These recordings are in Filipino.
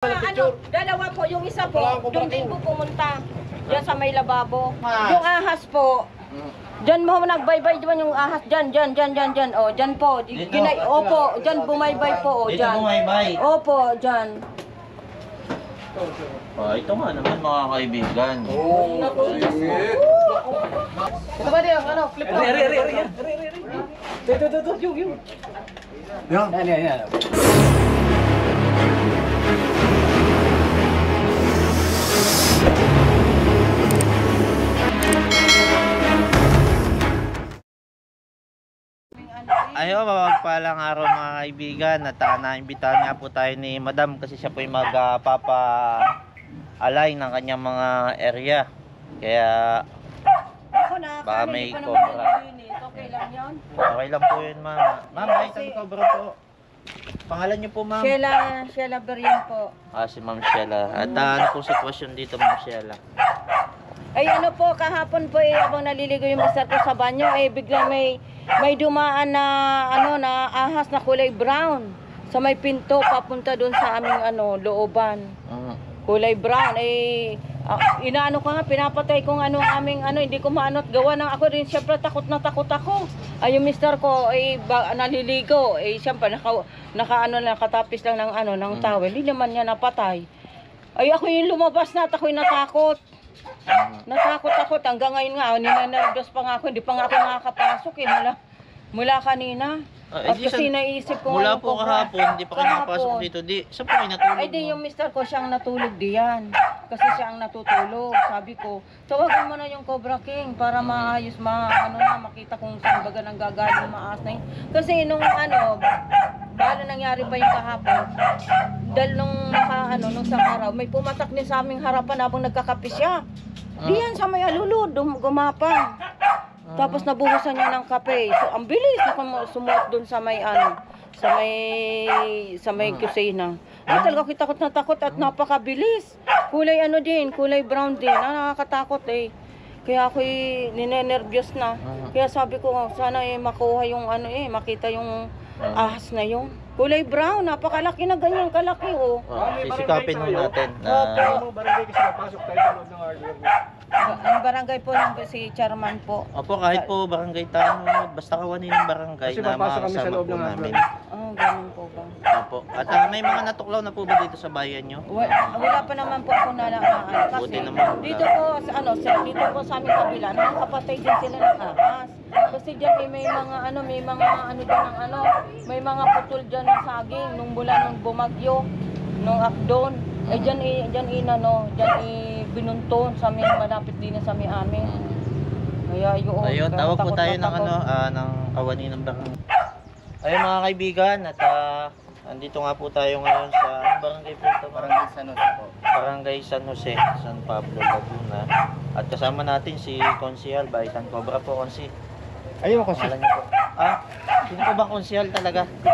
Dalawa po, yung isa po, doon din po pumunta. Diyan sa may lababo. Yung ahas po, diyan mo nagbaybay diyan yung ahas, diyan. O, diyan po. Opo, diyan bumaybay po, o, diyan. Dito bumaybay. Opo, diyan. Ito nga naman mga kaibigan. Ito ba din ano? Flip to. Ito. Yung. Yan. Ayo, mapagpalang araw mga kaibigan at naimbitahan nga po tayo ni Madam kasi siya po yung magpapa-align ng kanyang mga area. Kaya baka may cobra. Okay lang yan? Okay lang po yun, ma'am. Ma'am, may isang cobra po. Pangalan niyo po, ma'am? Sheila Berien po. Si Ma'am Sheila. At ano po sitwasyon dito, Ma'am Sheila? Ay ano po, kahapon po habang naliligo yung mister ko sa banyo, bigla may dumaan na ahas na kulay brown sa may pinto papunta doon sa aming looban. Kulay brown inaano ko nga, pinapatay ko aming hindi ko maanot gawa ng ako rin, syempre takot ako. Ay yung mister ko naliligo, syempre nakatapis lang ng towel, hindi naman niya napatay. Ay ako yung lumabas na at ako'y natakot. Natakot hanggang ngayon nga, ninenervous pa nga ako, hindi pa nga ako nakakapasok mula kanina. At kasi naisip ko mula po kahapon, hindi pa kayo nakapasok dito. Saan po kayo natulog? Ay di, yung mister ko siyang natulog diyan. Kasi siya ang natutulog. Sabi ko, tawagan mo na yung Cobra King para maayos, makita kung saan baga nang gagaling maas na yun. Kasi nung bala nangyari pa yung kahapon, dahil nung sa araw, may pumatak din sa aming harapan habang nagkakape siya. Diyan sa may alulod, gumapang. Tapos nabuhusan niya ng kape. So ang bilis na sumuot doon sa may sa may kusina. Talaga ako takot na takot at napakabilis. Kulay kulay brown din. Nakakatakot Kaya ako ninenervyos na. Kaya sabi ko sana makuha yung makita yung ahas na yun. Kulay brown, napakalaki na ganyan kalaki Sisikapin mo natin. Barangay kasi napasok tayo sa loob ng hardware. Ang barangay po si Chairman po. Opo, kahit po barangay Tanod, basta kawanin ng barangay kasi na makakasama po namin. Ganun po ba? Opo. At may mga natuklaw na po ba dito sa bayan nyo? Wala pa naman po ako nalakaan. Buti naman. Dito po dito po sa aming kabila, nakakapatay din sila ng ahas. Kasi diyan may mga may mga putol diyan ng saging nung bulan nung bumagyo, nung akdon. Diyan binunton sa amin, malapit din sa amin. Kaya ayun, tawag po tayo ng ng kawani ng barangay. Ayun mga kaibigan, at andito nga po tayo ngayon sa barangay po ito? Barangay San Jose po. Barangay San Jose, San Pablo, Laguna. At kasama natin si Konsehal Baitan Cobra po, Konsi. Ayun ko Pangalan niyo po. Sino po bang konsehal talaga? Si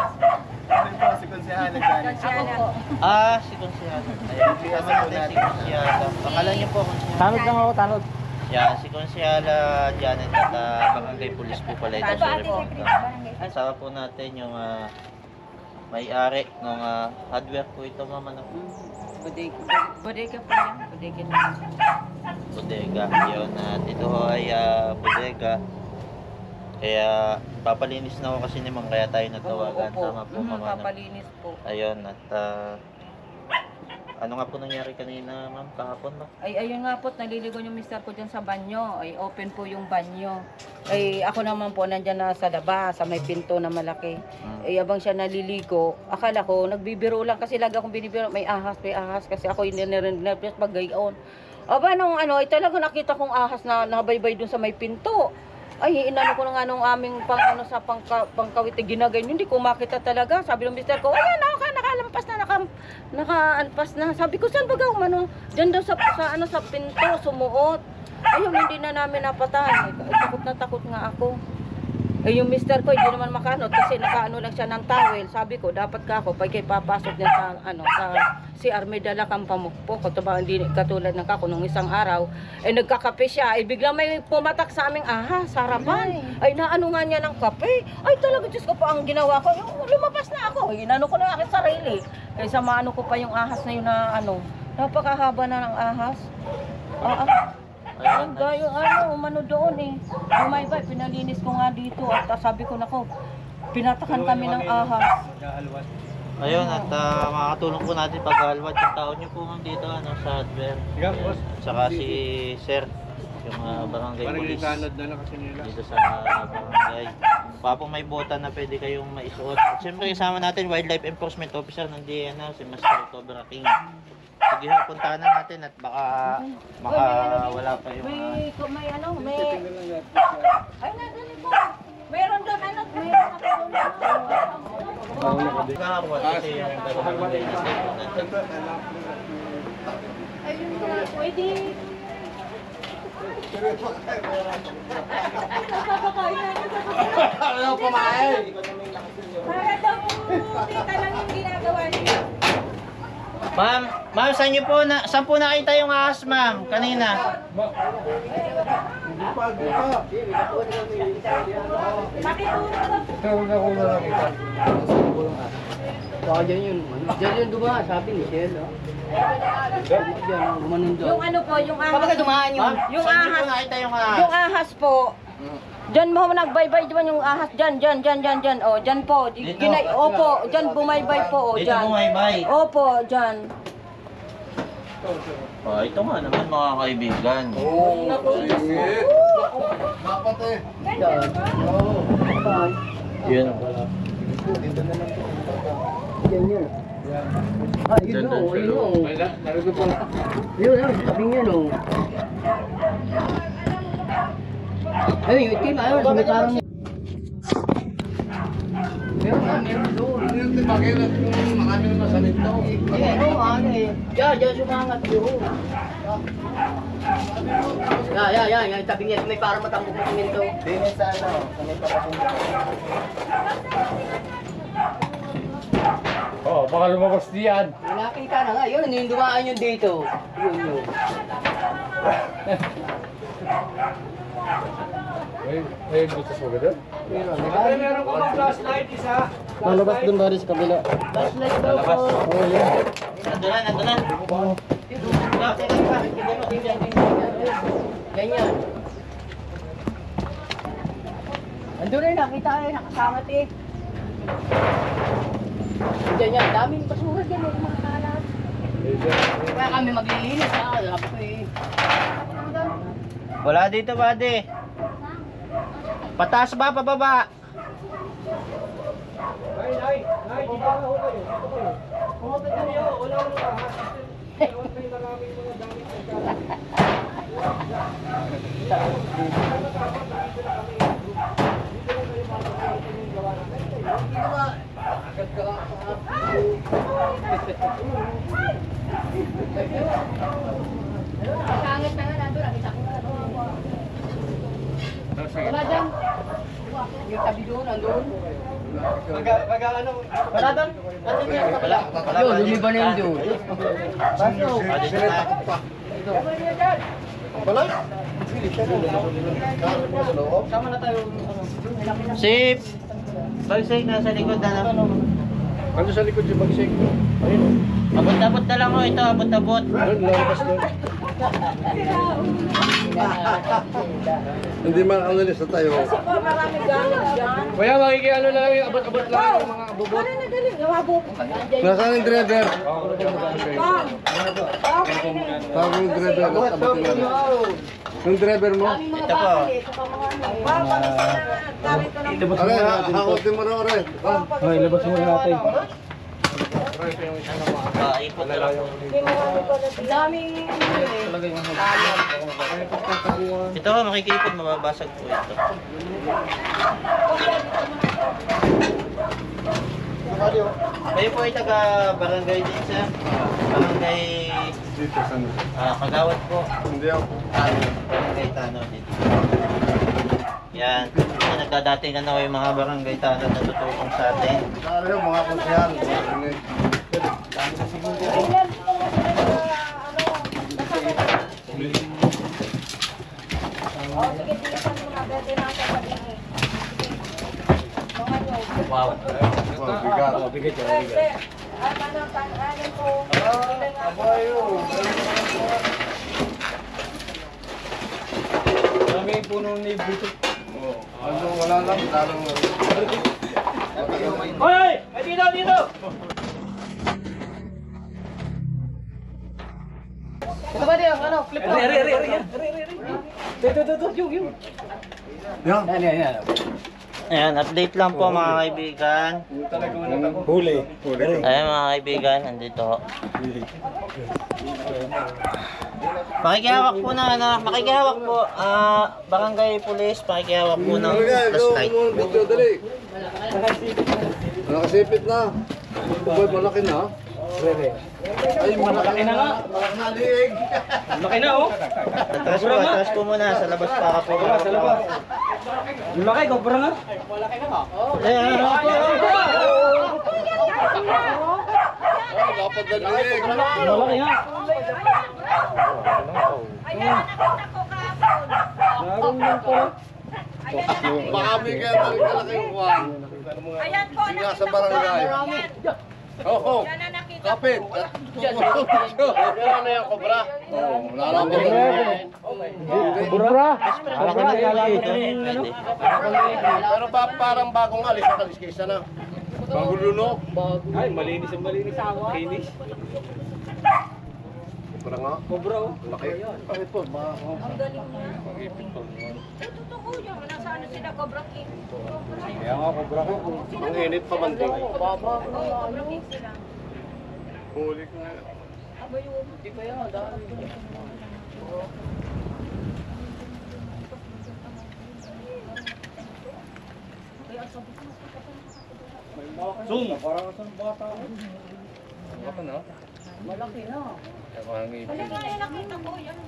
Konsehal nagdaan. Si Konsehal. Ayun, kasama natin si Konsehal. Pangalan niyo po, Konsehal. Tanod lang ako, tanod. Yan, si Konsehal Janet at barangay pulis po pala ito sa report. Kasama po natin yung may-ari ng hardware po ito, mama. Bodega po yan. Bodega. Yun, at ito ay bodega. Kaya papalinis na ako kasi naman, kaya tayo natawagan. Tama po, mama. Papalinis po. Ayun, at ano nga po nangyari kanina, ma'am, kahapon ba? Ayun nga po, naliligo yung mister ko dyan sa banyo. Open po yung banyo. Ako naman po nandyan na sa labas, sa may pinto na malaki. Abang siya naliligo, akala ko, nagbibiro lang kasi lagi akong binibiro, may ahas. Kasi ako yung nervous pag gayon. Nung talaga nakita kong ahas na nabaybay dun sa may pinto. Inano ko na nga nung aming pangkawit, ginagayon, hindi ko makita talaga. Sabi ng mister ko, ayan, nakaalpas na. Sabi ko, saan ba gawin? Diyan daw sa pinto, sumuot. Ayun, hindi na namin napatay. Takot na takot nga ako. Eh yung mister ko hindi naman makanot kasi nakaano lang siya ng towel. Sabi ko dapat ka ako pag kay papasok niya sa sa CR may dala kang pamukpok. Ito ba hindi katulad ng kako nung isang araw eh nagkakape siya. Eh biglang may pumatak sa aming ahas sa harapan. Ay naano nga niya ng kape. Ay talaga Diyos ko pa ang ginawa ko. Yung lumabas na ako. Inano ko na aking sarili. Kaysa maano ko pa yung ahas na yun na ano. Napakahaba na ng ahas. Ang gayo umano doon eh. Bumaybay, pinalinis ko nga dito at sabi ko nako, pinatakan kami ng ahas. Ayun, at makakatulong po natin pag-alwat yung tao nyo po ma'am dito sa hardware. Saka si Sir, yung barangay police dito sa barangay. Pa po may bota na pwede kayong maisuot. At siyempre kasama natin Wildlife Enforcement Officer ng DNR, si Master Cobra King. Sige ha, puntahan na natin at baka wala pa yung may ay nadali po. Meron doon meron ako doon. Nakakuha kasi yung barangay na station natin. Ayun ko, pwede. Ano kumain? Para daw kita lang yung ginagawa niya. Ma'am, saan po nakita yung ahas ma'am kanina? Baka dyan yun. Dyan yun dumaan, sabi ni Shell. Dyan, gumanon doon. Yung ano po, yung ahas. Kapag dumaan yun. Ma'am, Yung saan niyo ahas. po nakita yung ahas? Yung ahas po. Diyan mo nagbaybay diyan yung ahas diyan. Oh, diyan po. Dito? Opo, diyan bumaybay po, Dito diyan. bumaybay. Opo, diyan. Ito nga naman mga kaibigan. Mapatay. Yun. Dyan yun. Ah, yun o, yun o. Yun, sabi niya no. Ay, yung itim, ayun, may parang... Meron doon. Hindi makilat kung marami naman sa nito. Ano eh. Diyan, sumangat doon. Yan, sabi niya, may parang matambok na siminto. Dinis sa ano, sa may papapunta. Oh, baka lumabas diyan. Nakita na nga, yun, yung dumaan yun dito. Yun. May butas mo gano'n? Meron ko bang flashlight isa? Lalabas dun ba rin sa kabila? flashlight daw po. Nandun na. Ganyan. Andun rin, nakita eh, nakasangat eh. Diyan yan, daming basura dyan eh, mga kalat. Kaya kami maglilinis ha, sabi ko eh. Wala dito buddy. Pataas ba, pababa? Nay, dito na ho kayo. Dito kayo. Kumapit na niyo, wala ahas. Ewan kayo maraming mga damit ng kalat. Sangit na nga nandun, nakita ko na. Wala dyan. Yung tabi doon, nandun. Wala doon? Wala. Yun, lumiba na yun doon. Dito na. Sama na tayo. Sip! Bagsay, nasa likod na lang. Ano sa likod yung bagsik? Ayun. Abot-abot na lang ho ito, abot-abot. Ayun, lalabas doon. Hindi man analis na tayo. Kasi po marami gamit dyan. Kaya makikiano lang yung abot-abot lang yung mga bubot. Ano na dali? Nawabo ko. Nasaan yung driver? Ma'am. Tawag yung driver at abutin na. Yung driver mo? Ito po. Ma'am, gamit ko ng Aray, hakotin mo rin rin. Ay, labas mo na natin. Ipot na lang. Ang daming Ito ho, makikipot, mababasag po ito. Kayo po ay taga barangay din siya. Barangay Dito sa Kagawad po. Hindi ako. Barangay Tano dito. Yan. Yan, nagdadatingan na yung mga barangay tanod na tutulong sa atin. Sana yung mga konsyal. Wow. Bigat. Kami puno ni Buto. Ano, wala lang. Talong. Hoy! Ay, dito! Ito ba din ano? Flip mo. Ito. Yung. Yan. Ayan, update lang po mga kaibigan. Huli. Ayan mga kaibigan, nandito. Makikihawak po ng ano, makikihawak po, barangay police, makikihawak po ng flashlight. Dali. Nakasipit na. Boy, malaki na. Ay, malaki na nga. Malaki na liig. Laki na oh. Atras po muna, sa labas pa po. Sa labas. Laki, gopro nga. Ayan, Dapat na liig. Malaki nga. Naroon lang po. Baka may kaya malaki yung kuwan. Ayan po, Yung nasa barangay. Oo. Kapit. Ano yung kobra? Oo, wala lang Bura. Pero parang bagong alis, nakaliskisa na. Bagong luno. Ay, malinis. Kinis. Kobra nga. Cobra oh. Laki. Ay, ito, baho. ang galing niya. Eh, totoo yan. Nasa ano sila, Cobra King. Kaya nga, cobra ko. Ang init pa banting. Oo, Cobra King sila. Huli ko nga. Aba yung... Di ba yan? Zoom. Parang sa bata. Baka na. Malaki na. Malaki na yung nakita ko yan.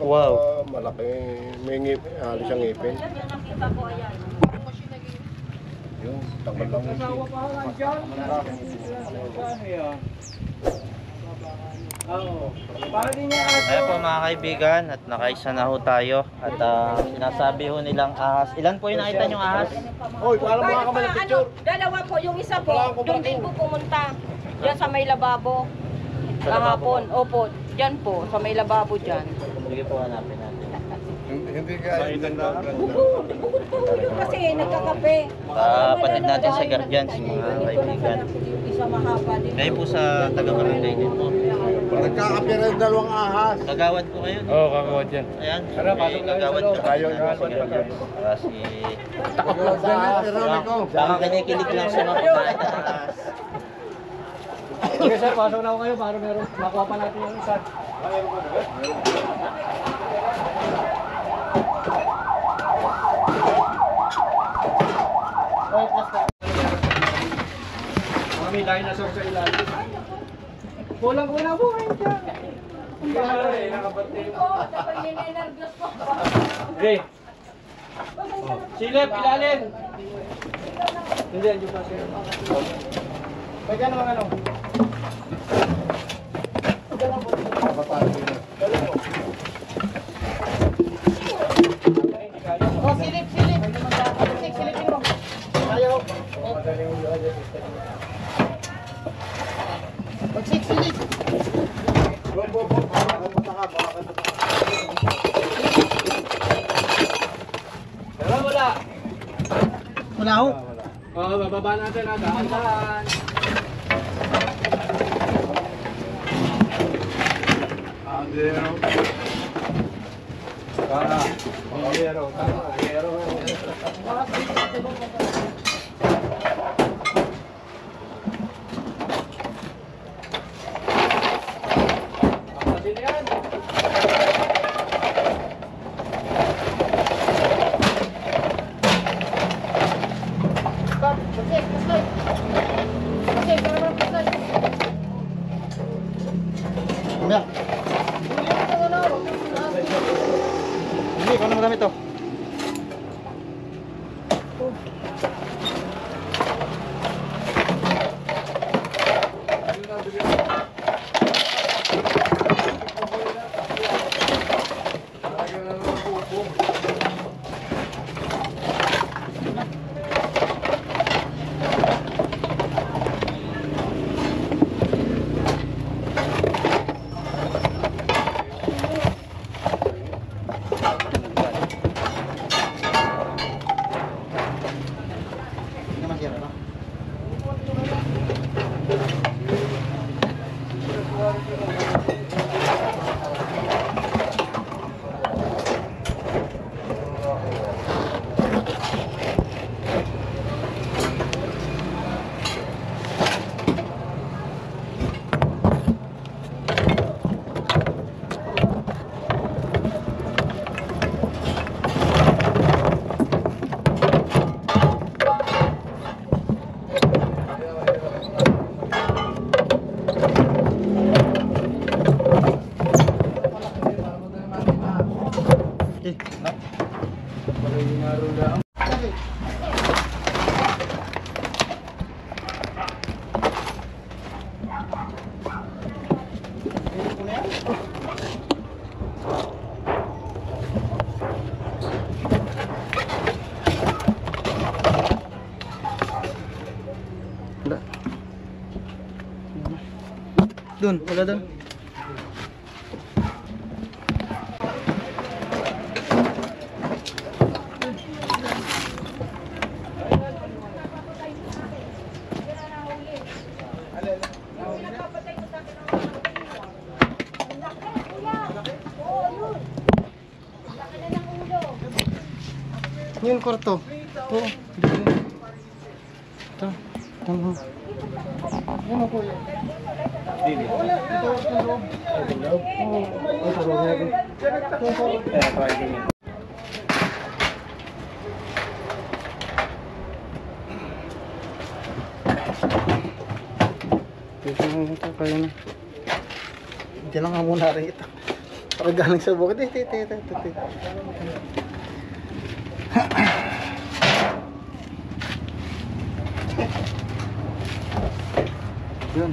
Wow. Malaki. May alis ang ngipin. Yan yung nakita ko, ayan. Yung tagal lang. Asawa pa lang dyan. Oo. Para din niya Ayan po mga kaibigan, at nakaisa na ho tayo. At sinasabi ho nilang ahas. Ilan po yung nakita niyong ahas? Hoy, paano mga kamay ng picture? Dalawa po. Yung isa po, doon din po pumunta. Diyan sa may lababo. Kahapon. Opo. Diyan po, sa may lababo dyan. Sige po, hanapin natin. Hindi ka itanda. Bukod po. Kasi nagkakape. Kapatid natin sa guardians, mga kaibigan. Yung isa mahaba din. Kayo po sa taga-barangay din po. Nagkakapira yung dalawang ahas. Kagawad po kayo. Oo, kagawad yan. Ayan, Tara, pasok may tayo sa kagawad loob. po natin sa guardians. Para si... Pero Baka kinikilig lang sa mga kumain ng ahas. Okay sir, pasok na ako kayo para meron. Makuha pa natin yung isa. May dinosaur sa ilalim. Kulang po kayo dyan. Okay. Silip, ilalim. Hindi, andyan pa sila. Pwede naman ano? Oh, silip. Silipin mo. Ayaw. Magsilip. Pero wala. Wala ho. Oo, bababa natin ha. Dahan-dahan. Hindi, kung ano magamit to? Doon, wala doon. Yung kwarto. Oo. Ito. Tama. Ano po yun? Dili. Diyan lang nga muna rin ito. Para galing sa bukid. Yun.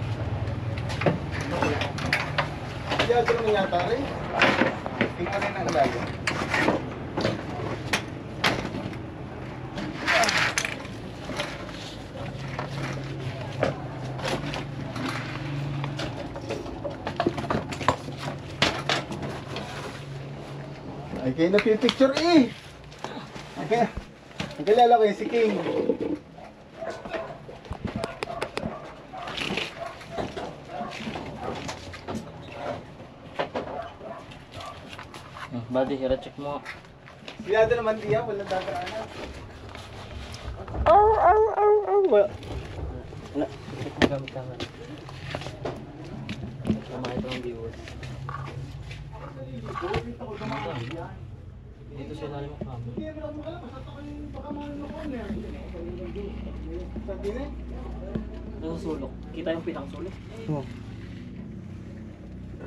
Kaya ito naman yata rin. Tingnan rin ang alaga. Ay kayo napipicture eh. Nagkalala ko yung si King. Body, hira check mo. Siyado naman diya, wala dadaanan. Wala. Check mo gamit ka man. Makita ng viewers. Dito siya nalim ang kamo. Nasa sulok. Kita yung pitang sulok. Oo.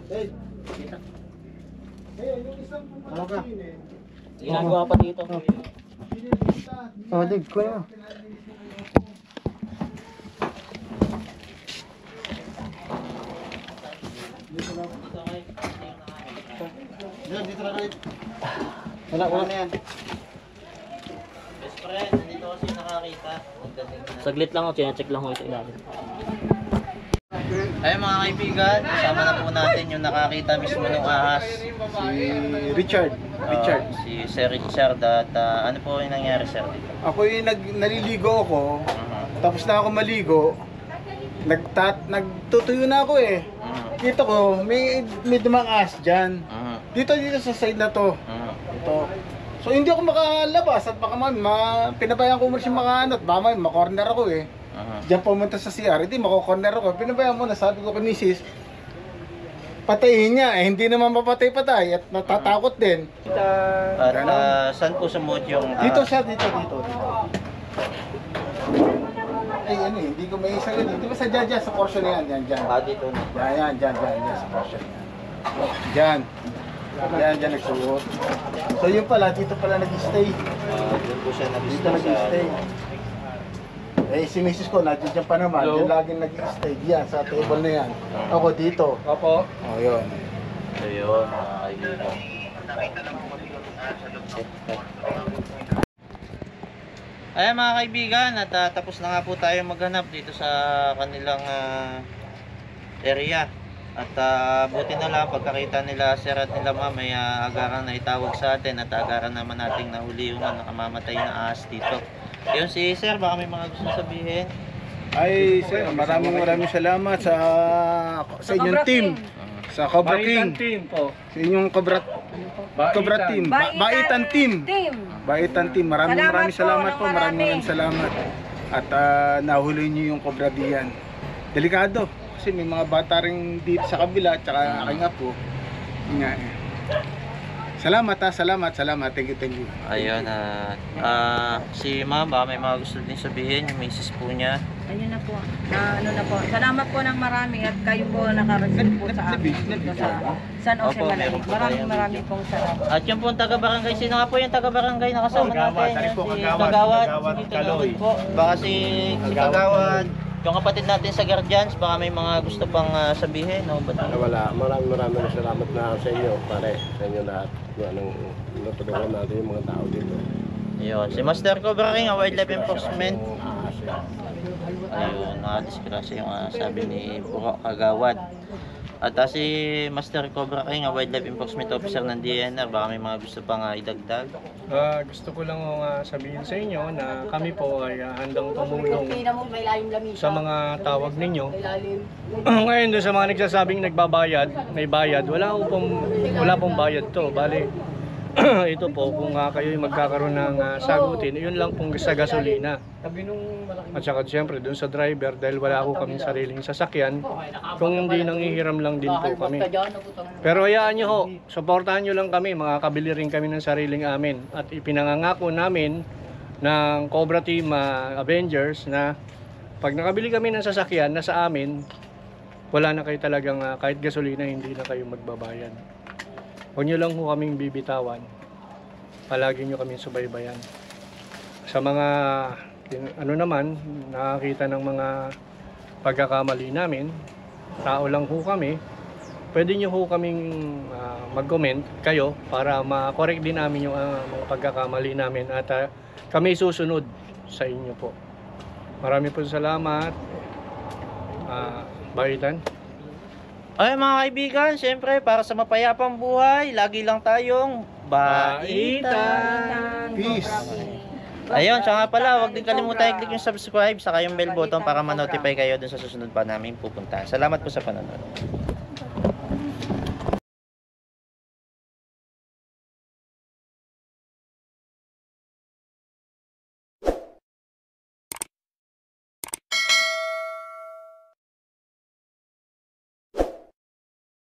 Hey, Kita. yung isang Ano ka? Ginagawa pa dito. Oh, dig ko na. Dito na kayo. Wala na yan. Best friend, nandito kasi nakakita. Saglit lang ako, check lang ako sa ilalim. Ayun mga kaibigan, kasama na po natin yung nakakita mismo ng ahas. Si Richard. Si Sir Richard at ano po yung nangyari sir dito? Ako yung naliligo ako. Tapos na ako maligo. Nagtutuyo na ako eh. Kita ko, may dumangas dyan. Dito sa side na to. Ito. So hindi ako makalabas at baka pinabayaan ko muna siya makaanot. Baka makorner ako eh. Diyan pumunta sa CR, hindi mako-corner ako. Pinabayaan mo na, sabi ko kay Mrs. Patayin niya, eh hindi naman mapatay-patay at natatakot din. At saan po sumuot yung... Dito siya, dito. Ay ano eh, hindi ko may isa ganun. Di ba sa dyan, sa portion na yan, dyan. dito na. Dyan, sa portion yan. Dyan nagsuot. So yun pala, dito pala nag-stay. Doon po siya Dito nag-stay. Eh si Mrs. ko, nandiyan pa naman, dyan laging nag-stay. Diyan, sa table na yan. Ako dito. Opo. Oh, yun. So yun, mga kaibigan. Ayan mga kaibigan, at tapos na nga po tayo maghanap dito sa kanilang area. At buti na lang pagkakita nila sir at nila ma'am ay agaran na itawag sa atin at agaran naman nating nahuli yung nakamamatay na ahas dito. Yun si sir, baka may mga gusto sabihin. Ay, sir, maraming salamat sa inyong Cobra team. King. Sa Cobra Baitan King. team po. Sa inyong Cobra team. Baitan team. Baitan team. Maraming salamat po. Maraming salamat. At nahuli niyo yung Cobra Dian. Delikado. Kasi may mga bata rin dito sa kabila. Tsaka aking apo. Yun nga eh. Salamat. Thank you. Ayun, si Ma'am, may mga gusto din sabihin, yung misis po niya. Ayun na po. Ano na po. Salamat po ng marami at kayo po nakareceive po sa amin dito sa San Jose Opo, meron Malamig. po tayong Maraming pong salamat. At yung pong taga-barangay, sino nga po yung taga-barangay na kasama Kagawad, natin? ano po, Si Kagawad, Kagawad. Kagawad, Sige, Kaloy. Kagawad po. Baka si Kagawad. Yung kapatid natin sa Guardians, baka may mga gusto pang sabihin. No? Wala, maraming salamat na sa inyo, pare, sa inyo lahat. Anong natulungan natin yung mga tao dito. Ayun, si Master Cobra King, Wildlife Enforcement. Ayun, nakadiskrasya yung sabi ni Puro Kagawad. At si Master Cobra King, Wildlife Enforcement Officer ng DNR, baka may mga gusto pang idagdag. Gusto ko lang sabihin sa inyo na kami po ay handang tumulong sa mga tawag ninyo. Ngayon doon sa mga nagsasabing nagbabayad, may bayad, wala pong bayad to. Bale, ito po, kung kayo magkakaroon ng sagutin, yun lang pong sa gasolina. At saka siyempre doon sa driver, dahil wala ko kaming sariling sasakyan, kung hindi nanghihiram lang din po kami. Pero hayaan nyo ho, supportahan nyo lang kami, makakabili rin kami ng sariling amin. At ipinangangako namin ng Cobra Team Avengers na pag nakabili kami ng sasakyan na sa amin, wala na kayo talagang kahit gasolina, hindi na kayo magbabayad. Huwag nyo lang ho kaming bibitawan. Palagi nyo kaming subaybayan. Sa mga ano naman, nakakita ng mga pagkakamali namin, tao lang ho kami, pwede nyo ho kaming mag-comment kayo para ma-correct din namin yung mga pagkakamali namin at kami susunod sa inyo po. Marami po salamat. Baitan. Ay mga kaibigan, siyempre para sa mapayapang buhay, lagi lang tayong baitan. Peace. Ayun, siya nga pala, huwag din kalimutan i-click yung subscribe saka yung bell button para ma-notify kayo dun sa susunod pa namin pupuntahan. Salamat po sa panonood.